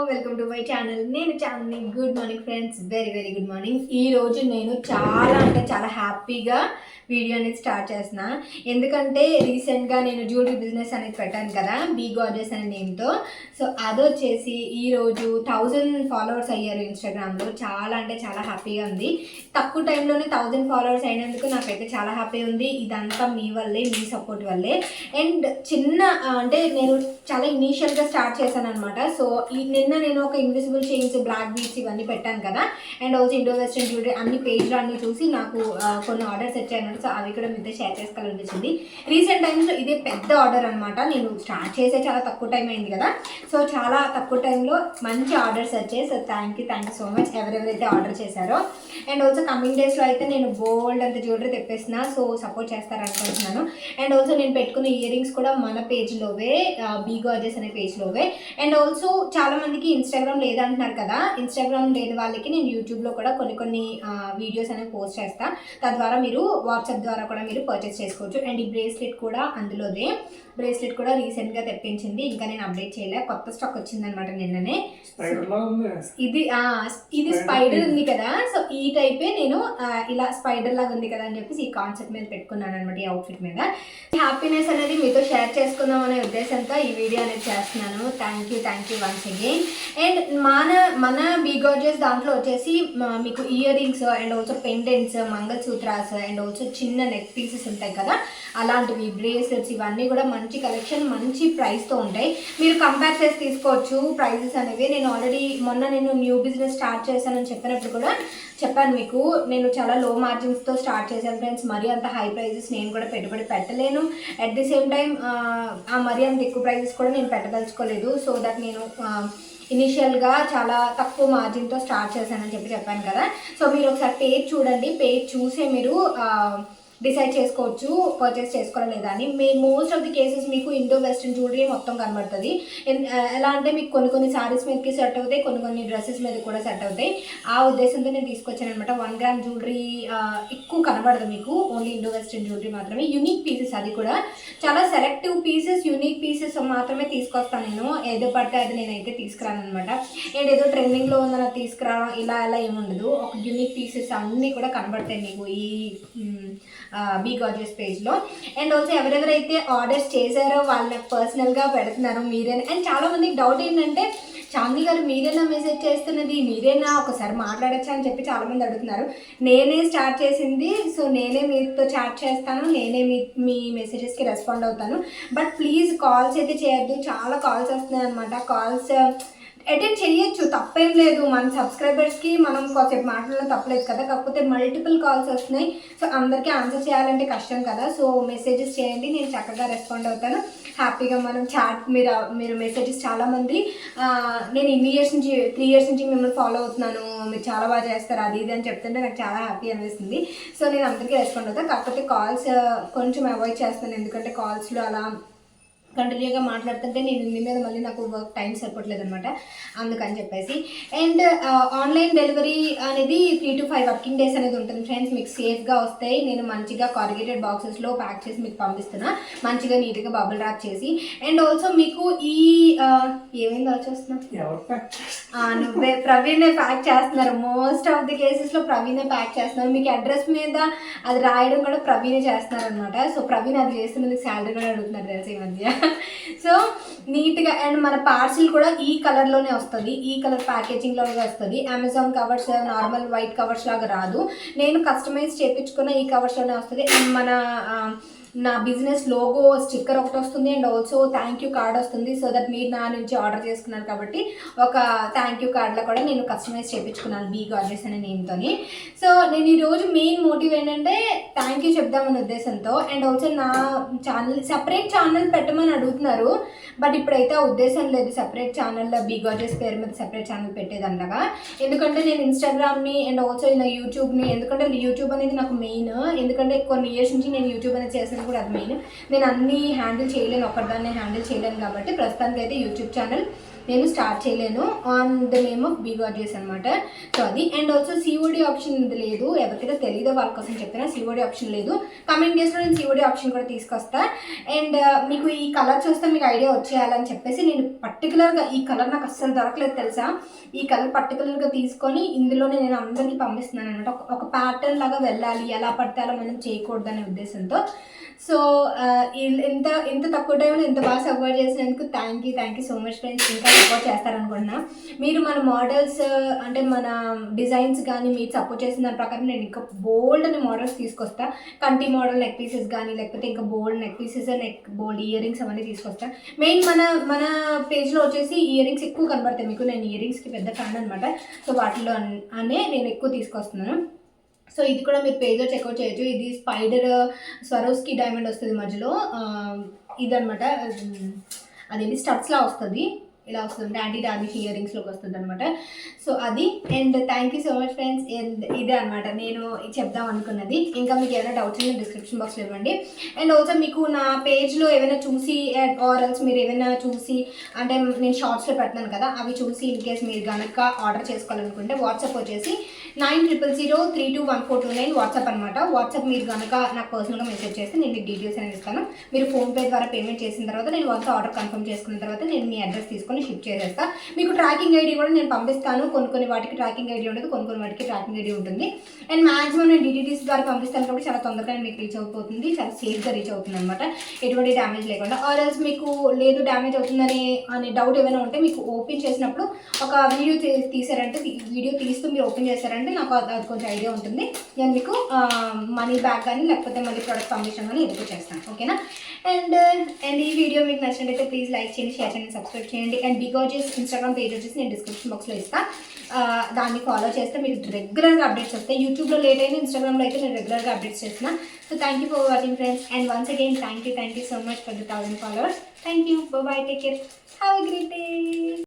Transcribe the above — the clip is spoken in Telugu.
Welcome to my channel. నేను Chandini. Good morning friends, very very good morning. ఈరోజు నేను చాలా హ్యాపీగా వీడియో అనేది స్టార్ట్ చేస్తున్నా. ఎందుకంటే రీసెంట్గా నేను జ్యువెలరీ బిజినెస్ అనేది పెట్టాను కదా, బీ గార్జెస్ అనే నేమ్తో. సో అదొచ్చేసి ఈరోజు 1000 ఫాలోవర్స్ అయ్యారు ఇన్స్టాగ్రామ్లో. చాలా హ్యాపీగా ఉంది. తక్కువ టైంలోనే 1000 ఫాలోవర్స్ అయినందుకు నాకైతే చాలా హ్యాపీ ఉంది. ఇదంతా మీ వల్లే, మీ సపోర్ట్ వల్లే. అండ్ అంటే నేను చాలా ఇనీషియల్గా స్టార్ట్ చేశాను అనమాట. సో నిన్న నేను ఒక ఇన్విజిబుల్ చైన్స్, బ్లాక్ బీట్స్ ఇవన్నీ పెట్టాను కదా, and also Indo western jewellery అన్ని పేజ్లో అన్ని చూసి నాకు కొన్ని ఆర్డర్స్ వచ్చాయన్నమాట. సో అవి కూడా మీతో షేర్ చేసుకోవాలనిపించింది. రీసెంట్ టైమ్స్లో ఇదే పెద్ద ఆర్డర్ అనమాట. నేను స్టార్ట్ చేసే చాలా తక్కువ టైం అయింది కదా, సో చాలా తక్కువ టైంలో మంచి ఆర్డర్స్ వచ్చాయి. So thank you so much ఎవరెవరైతే ఆర్డర్ చేశారో. అండ్ ఆల్సో కమింగ్ డేస్లో అయితే నేను బోల్డ్ అంత జ్యువెలరీ తెప్పిస్తున్నా. సో సపోర్ట్ చేస్తారనుకుంటున్నాను. అండ్ ఆల్సో నేను పెట్టుకున్న ఇయర్ రింగ్స్ కూడా మన పేజ్లోవే, బీ గార్జెస్ అనే పేజ్లోవే. అండ్ ఆల్సో చాలా మందికి ఇన్స్టాగ్రామ్ లేదంటున్నారు కదా, ఇన్స్టాగ్రామ్ లేని వాళ్ళకి నేను యూట్యూబ్లో కూడా కొన్ని వీడియోస్ అనేవి పోస్ట్ చేస్తా. తద్వారా మీరు వాట్సాప్ ద్వారా కూడా మీరు పర్చేస్ చేసుకోవచ్చు. అండ్ ఈ బ్రేస్లెట్ కూడా అందులోదే. బ్రేస్లెట్ కూడా రీసెంట్గా తెప్పించింది, ఇంకా నేను అప్డేట్ చేయలే. కొత్త స్టాక్ వచ్చిందనమాట నిన్ననే. ఇది స్పైడర్ ఉంది కదా, సో ఈ టైపే నేను ఇలా స్పైడర్ లాగా ఉంది కదా అని చెప్పేసి ఈ కాన్సెప్ట్ మీద పెట్టుకున్నాను అనమాట, ఈ అవుట్ఫిట్ మీద. హ్యాపీనెస్ అనేది మీతో షేర్ చేసుకుందాం అనే ఉద్దేశంతో ఈ వీడియో అనేది చేస్తున్నాను. Thank you once again. And మన బీ గార్జెస్ దాంట్లో వచ్చేసి మీకు ear rings and also pendants, mangalsutras and also చిన్న నెక్ పీసెస్ ఉంటాయి కదా, అలాంటివి బ్రేస్లెట్స్ ఇవన్నీ కూడా మంచి కలెక్షన్, మంచి ప్రైస్తో ఉంటాయి. మీరు కంపేర్ చేసి తీసుకోవచ్చు ప్రైజెస్ అనేవి. నేను ఆల్రెడీ మొన్న నేను న్యూ బిజినెస్ స్టార్ట్ చేశానని చెప్పినప్పుడు కూడా చెప్పాను మీకు, నేను చాలా లో మార్జిన్స్తో స్టార్ట్ చేశాను ఫ్రెండ్స్. మరీ అంత హై ప్రైజెస్ నేను కూడా పెట్టుబడి పెట్టలేను. అట్ ది సేమ్ టైం మరీ అంత ఎక్కువ ప్రైజెస్ కూడా నేను పెట్టదలుచుకోలేదు. సో దట్ నేను ఇనిషియల్గా చాలా తక్కువ మార్జిన్తో స్టార్ట్ చేశానని చెప్పాను కదా. సో మీరు ఒకసారి పేజ్ చూడండి, పేజ్ చూసే మీరు డిసైడ్ చేసుకోవచ్చు పర్చేస్ చేసుకోవాలా లేదా అని. మోస్ట్ ఆఫ్ ది కేసెస్ మీకు ఇండో వెస్ట్రన్ జ్యువెలరీ మొత్తం కనబడుతుంది. ఎలా అంటే మీకు కొన్ని సారీస్ మీదకి సెట్ అవుతాయి, కొన్ని డ్రెస్సెస్ మీద కూడా సెట్ అవుతాయి. ఆ ఉద్దేశంతో నేను తీసుకొచ్చాను అనమాట. 1 గ్రామ్ జ్యువెలరీ ఎక్కువ కనబడదు మీకు, ఓన్లీ ఇండో వెస్ట్రన్ జ్యువెలరీ మాత్రమే. యూనిక్ పీసెస్, అది కూడా చాలా సెలెక్టివ్ పీసెస్, యూనిక్ పీసెస్ మాత్రమే తీసుకొస్తాను నేను. ఏదో పడితే అది నేనైతే తీసుకురాను అనమాట. అండ్ ఏదో ట్రెండింగ్లో ఉందని తీసుకురా ఇలా ఏముండదు. ఒక యూనిక్ పీసెస్ అన్నీ కూడా కనబడతాయి మీకు ఈ బీ గార్జెస్ పేజ్లో. అండ్ ఆల్సో ఎవరెవరైతే ఆర్డర్స్ చేశారో వాళ్ళకి పర్సనల్గా పెడుతున్నారు మీరేనా. అండ్ చాలామందికి డౌట్ ఏంటంటే, చాందిని గారు మీరేనా మెసేజ్ చేస్తున్నది, మీరేనా ఒకసారి మాట్లాడచ్చా అని చెప్పి చాలామంది అడుగుతున్నారు. నేనే స్టార్ట్ చేసింది, సో నేనే మీతో చాట్ చేస్తాను, నేనే మీ మెసేజెస్కి రెస్పాండ్ అవుతాను. బట్ ప్లీజ్ కాల్స్ అయితే చేయొద్దు. చాలా కాల్స్ వస్తున్నాయి అనమాట. కాల్స్ అటెండ్ చేయొచ్చు, తప్పేం లేదు. మన సబ్స్క్రైబర్స్కి మనం కాసేపు మాట్లాడడం తప్పలేదు కదా. కాకపోతే మల్టిపుల్ కాల్స్ వస్తున్నాయి, సో అందరికీ ఆన్సర్ చేయాలంటే కష్టం కదా. సో మెసేజెస్ చేయండి, నేను చక్కగా రెస్పాండ్ అవుతాను. హ్యాపీగా మనం చాట్, మీరు మెసేజెస్ చాలామంది నేను 3 ఇయర్స్ నుంచి మిమ్మల్ని ఫాలో అవుతున్నాను, మీరు చాలా బాగా చేస్తారు అది ఇది అని చెప్తుంటే నాకు చాలా హ్యాపీ అనిపిస్తుంది. సో నేను అందరికీ రెస్పాండ్ అవుతాను. కాకపోతే కాల్స్ కొంచెం అవాయిడ్ చేస్తాను, ఎందుకంటే కాల్స్లో అలా కంటిన్యూగా మాట్లాడుతుంటే నేను ఇంటి మీద మళ్ళీ నాకు వర్క్ టైం సరిపోవట్లేదు అనమాట, అందుకని చెప్పేసి. అండ్ ఆన్లైన్ డెలివరీ అనేది 3 to 5 వర్కింగ్ డేస్ అనేది ఉంటుంది ఫ్రెండ్స్. మీకు సేఫ్గా వస్తాయి. నేను మంచిగా కార్గేటెడ్ బాక్సెస్లో ప్యాక్ చేసి మీకు పంపిస్తున్నా, మంచిగా నీట్గా బబుల్ ర్యాప్ చేసి. అండ్ ఆల్సో మీకు ఈ ఏమైంది వచ్చేస్తున్నా, నువ్వే ప్రవీణే ప్యాక్ చేస్తున్నారు. మోస్ట్ ఆఫ్ ది కేసెస్లో ప్రవీణే ప్యాక్ చేస్తున్నారు. మీకు అడ్రస్ మీద అది రాయడం కూడా ప్రవీణే చేస్తున్నారు అనమాట. సో ప్రవీణ్ అది చేస్తున్నందుకు శాలరీ కూడా అడుగుతున్నారు తెలుసు ఈ మధ్య. సో నీట్గా. అండ్ మన పార్సిల్ కూడా ఈ కలర్లోనే వస్తుంది, ఈ కలర్ ప్యాకేజింగ్లోనే వస్తుంది. Amazon covers, normal white covers లాగా రాదు. నేను కస్టమైజ్ చేయించుకున్న ఈ కవర్స్లోనే వస్తుంది. అండ్ నా బిజినెస్ లోగో స్టిక్కర్ ఒకటి వస్తుంది. And also thank you card వస్తుంది. సో దట్ మీరు నా నుంచి ఆర్డర్ చేసుకున్నారు కాబట్టి ఒక థ్యాంక్ యూ కార్డ్లో కూడా నేను కస్టమైజ్ చేయించుకున్నాను బీ గార్జెస్ అనే నేమ్తోని. సో నేను ఈరోజు మెయిన్ మోటివ్ ఏంటంటే థ్యాంక్ యూ చెప్దామనే ఉద్దేశంతో. అండ్ ఆల్సో నా ఛానల్ సెపరేట్ ఛానల్ పెట్టమని అడుగుతున్నారు, బట్ ఇప్పుడైతే ఆ ఉద్దేశం లేదు. సెపరేట్ ఛానల్లో బీ గార్జెస్ పేరు మీద సెపరేట్ ఛానల్ పెట్టేదండగా. ఎందుకంటే నేను ఇన్స్టాగ్రామ్ని అండ్ ఆల్సో నా యూట్యూబ్ని, ఎందుకంటే యూట్యూబ్ అనేది నాకు మెయిన్. ఎందుకంటే కొన్ని ఇయర్స్ నుంచి నేను యూట్యూబ్ అనేది చేసిన కూడా అది మెయిన్. నేను అన్నీ హ్యాండిల్ చేయలేను, ఒకదాన్ని హ్యాండిల్ చేయలేను కాబట్టి ప్రస్తుతానికి అయితే యూట్యూబ్ ఛానల్ నేను స్టార్ట్ చేయలేను ఆన్ ద నేమ్ ఆఫ్ బిగార్జియస్ అనమాట. సో అది. అండ్ ఆల్సో సిఓడి ఆప్షన్ ఇది లేదు, ఎవరికైతే తెలియదో వాళ్ళ కోసం చెప్తున్నా, సిఓడి ఆప్షన్ లేదు. కమింగ్ డేస్లో నేను సిఓడి ఆప్షన్ కూడా తీసుకొస్తా. అండ్ మీకు ఈ కలర్ చూస్తే మీకు ఐడియా వచ్చేయాలని చెప్పేసి నేను పర్టికులర్గా ఈ కలర్ నాకు అస్సలు దొరకలేదు తెలుసా. ఈ కలర్ పర్టికులర్గా తీసుకొని ఇందులోనే నేను అందరికీ పంపిస్తున్నాను అనమాట. ఒక ప్యాటర్న్ లాగా వెళ్ళాలి, ఎలా పడితే అలా మనం చేయకూడదు అనే ఉద్దేశంతో. సో ఇంత తక్కువ టైంలో ఇంత బాగా సపోర్ట్ చేసినందుకు thank you so much friends. ఇంకా సపోర్ట్ చేస్తారనుకుంటున్నా. మీరు మన మోడల్స్ అంటే మన డిజైన్స్ కానీ మీరు సపోర్ట్ చేసిన దాని ప్రకారం నేను ఇంకా బోల్డ్ అని మోడల్స్ తీసుకొస్తా. కంటి మోడల్ నెక్ పీసెస్ కానీ లేకపోతే ఇంకా బోల్డ్ నెక్ పీసెస్, బోల్డ్ ఇయర్ రింగ్స్ అవన్నీ తీసుకొస్తా. మెయిన్ మన పేజ్లో వచ్చేసి ఇయర్ రింగ్స్ ఎక్కువ కనబడతాయి మీకు. నేను ఇయర్ రింగ్స్కి పెద్ద ఫ్యాన్ అనమాట. సో వాటిలో అనే నేను ఎక్కువ తీసుకొస్తున్నాను. సో ఇది కూడా మీరు పేజ్లో చెక్అవుట్ చేయొచ్చు. ఇది స్పైడర్ స్వరోస్కి డైమండ్ వస్తుంది మధ్యలో, ఇదనమాట. అదేంటి స్టడ్స్లా వస్తుంది, ఇలా వస్తుంది, యాంటీ డార్నిష్ ఇయర్ రింగ్స్లోకి వస్తుంది అనమాట. సో అది. And thank you so much friends. ఇదే అనమాట నేను చెప్దాం అనుకున్నది. ఇంకా మీకు ఏమైనా డౌట్స్ ఉంటే డిస్క్రిప్షన్ బాక్స్లో ఇవ్వండి. అండ్ ఆల్సో మీకు నా పేజ్లో ఏమైనా చూసి ఆర్ఎల్స్ మీరు ఏమైనా చూసి అంటే నేను షార్ట్స్లో పెడతాను కదా, అవి చూసి ఇన్ కేస్ మీరు కనుక ఆర్డర్ చేసుకోవాలనుకుంటే వాట్సాప్ వచ్చేసి 9000321429 వాట్సాప్ అనమాట. వాట్సాప్ మీరు కనుక నాకు పర్సనల్గా మెసేజ్ చేస్తే నేను మీకు డీటెయిల్స్ అనేది ఇస్తాను. మీరు ఫోన్పే ద్వారా పేమెంట్ చేసిన తర్వాత నేను వాళ్ళతో ఆర్డర్ కన్ఫర్మ్ చేసుకున్న తర్వాత నేను మీ అడ్రస్ తీసుకొని షిప్ చేసేస్తాను. మీకు ట్రాకింగ్ ఐడి కూడా నేను పంపిస్తాను. కొన్ని వాటికి ట్రాకింగ్ ఐడి ఉంటుంది, కొన్ని వాటికి ట్రాకింగ్ ఐడి ఉంటుంది. అండ్ మాక్సిమం నేను డిటీడీస్ ద్వారా పంపిస్తాను కాబట్టి చాలా తొందరగా మీకు రీచ్ అయిపోతుంది, చాలా సేఫ్గా రీచ్ అవుతుంది అనమాట, ఎటువంటి డ్యామేజ్ లేకుండా. ఆర్ఎల్స్ మీకు లేదు డ్యామేజ్ అవుతుందని అనే డౌట్ ఏమైనా ఉంటే మీకు ఓపెన్ చేసినప్పుడు ఒక వీడియో తీసారంటే, వీడియో తీస్తూ మీరు ఓపెన్ చేశారంటే నాకు అది కొంచెం ఐడియా ఉంటుంది. నేను మీకు మనీ బ్యాక్ కానీ లేకపోతే మళ్ళీ ప్రోడక్ట్ పంపించడం కానీ ఎదుగు చేస్తాను. ఓకేనా. అండ్ ఈ వీడియో మీకు నచ్చినట్టయితే ప్లీజ్ లైక్ చేయండి, షేర్ చేయండి, సబ్స్క్రైబ్ చేయండి. అండ్ బిగార్జియస్ ఇన్స్టాగ్రామ్ పేజ్ వచ్చేసి నేను డిస్క్రిప్షన్ బాక్స్లో ఇస్తాను. దాన్ని ఫాలో చేస్తే మీకు రెగ్యులర్గా అప్డేట్స్ వస్తాయి. యూట్యూబ్లో లేట్ అయినా ఇన్స్టాగ్రామ్లో అయితే నేను రెగ్యులర్గా అప్డేట్స్ చేస్తున్నాను. So thank you for watching friends. And once again thank you so much for the 1000 followers. Thank you. Bye bye. Take care. Have a great day.